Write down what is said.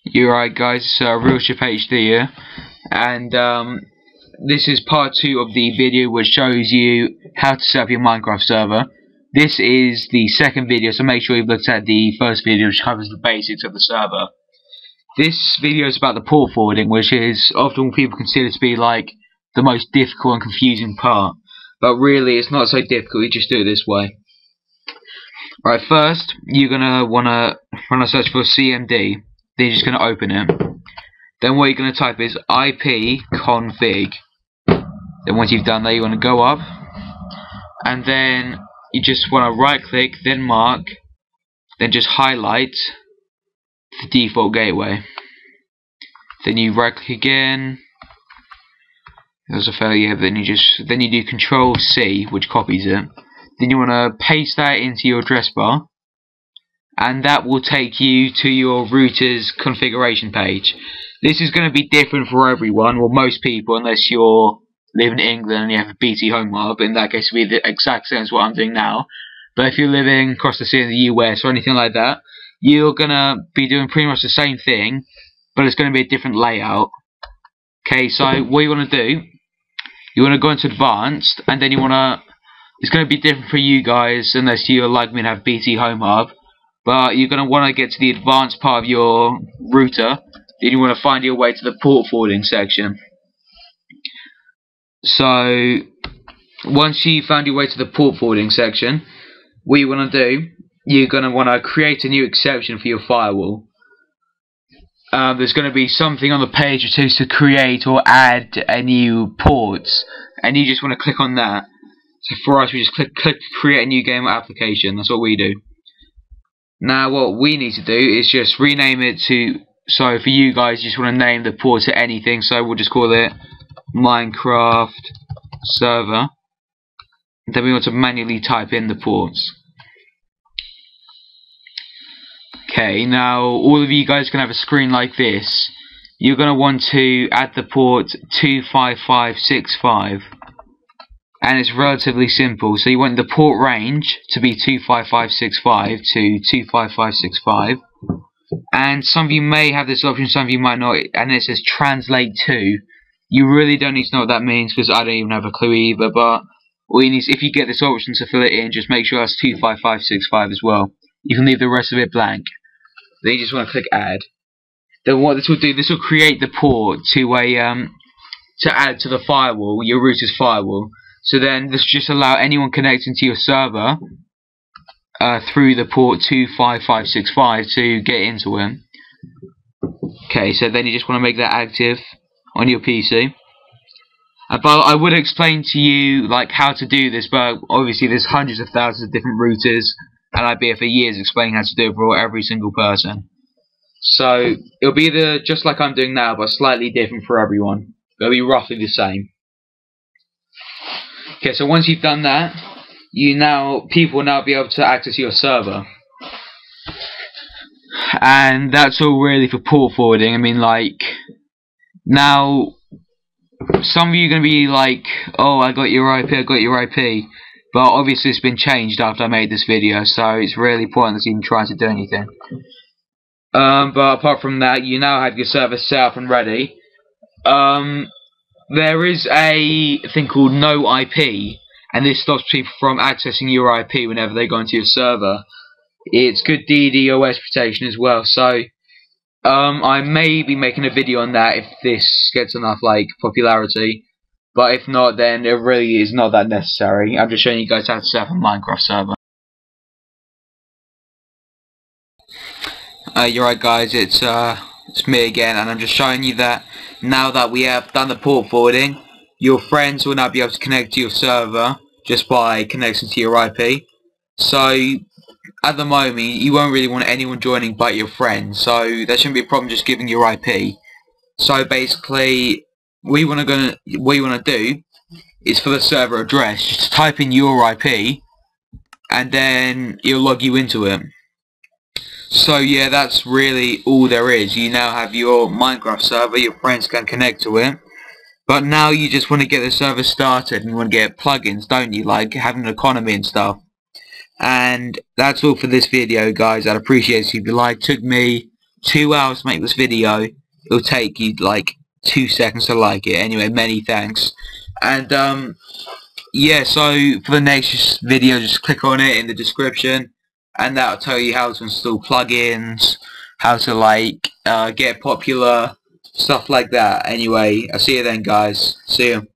You're right, guys, it's Realship HD here, and this is part 2 of the video which shows you how to set up your Minecraft server. This is the second video, so make sure you've looked at the first video which covers the basics of the server. This video is about the port forwarding, which is often what people consider to be like the most difficult and confusing part, but really it's not so difficult. You just do it this way. Right, first you're gonna wanna run a search for CMD. Then you're just going to open it. Then what you're going to type is ipconfig. Then once you've done that, you want to go up, and then you just want to right click, then mark, then just highlight the default gateway. Then you right click again. There's a failure. Then you do Control C, which copies it. Then you want to paste that into your address bar, and that will take you to your router's configuration page. This is going to be different for everyone, well, most people, unless you're living in England and you have a BT home hub. In that case, it will be the exact same as what I'm doing now. But if you're living across the sea in the US or anything like that, you're going to be doing pretty much the same thing, but it's going to be a different layout. Okay, so what you want to do, you want to go into advanced, and then you want to, it's going to be different for you guys unless you're like me and have BT home hub. But you're going to want to get to the advanced part of your router. Then you want to find your way to the port forwarding section. So once you've found your way to the port forwarding section, what you want to do, you're going to want to create a new exception for your firewall. There's going to be something on the page which says to create or add a new port, and you just want to click on that. So for us, we just click create a new game application. That's what we do. Now what we need to do is just rename it to, so for you guys you just want to name the port to anything, so we'll just call it Minecraft server. Then we want to manually type in the ports. Okay, now all of you guys can have a screen like this. You're going to want to add the port 25565. And it's relatively simple. So you want the port range to be 25565 to 25565. And some of you may have this option, some of you might not. And it says translate to. You really don't need to know what that means, because I don't even have a clue either. But all you need, if you get this option to fill it in, just make sure that's 25565 as well. You can leave the rest of it blank. Then you just want to click add. Then what this will do, this will create the port to add to the firewall, your router's firewall. So then this just allow anyone connecting to your server through the port 25565 to get into it. Okay, so then you just want to make that active on your PC. But I would explain to you like how to do this, but obviously there's hundreds of thousands of different routers, and I'd be here for years explaining how to do it for every single person. So it'll be just like I'm doing now, but slightly different for everyone. It'll be roughly the same. Okay, so once you've done that, people will now be able to access your server. And that's all really for port forwarding. I mean, like, now some of you are going to be like, oh, I got your IP, but obviously it's been changed after I made this video, so it's really pointless even trying to do anything. But apart from that, you now have your server set up and ready. There is a thing called no IP, and this stops people from accessing your IP whenever they go into your server. It's good DDoS protection as well, so I may be making a video on that if this gets enough like popularity, but if not, then it really is not that necessary. I'm just showing you guys how to set up a Minecraft server. You're right, guys, it's me again, and I'm just showing you that now that we have done the port forwarding, your friends will now be able to connect to your server just by connecting to your IP. So at the moment you won't really want anyone joining but your friends, so there shouldn't be a problem just giving your IP. So basically what you want to do is, for the server address, just type in your IP and then it'll log you into it. So yeah, that's really all there is. You now have your Minecraft server, your friends can connect to it, but now you just want to get the server started and you want to get plugins, don't you, like having an economy and stuff. And that's all for this video, guys. I'd appreciate it if you like. It took me 2 hours to make this video. It'll take you like 2 seconds to like it. Anyway, many thanks. And yeah, so for the next video, just click on it in the description, and that'll tell you how to install plugins, how to like get popular, stuff like that. Anyway, I'll see you then, guys. See you.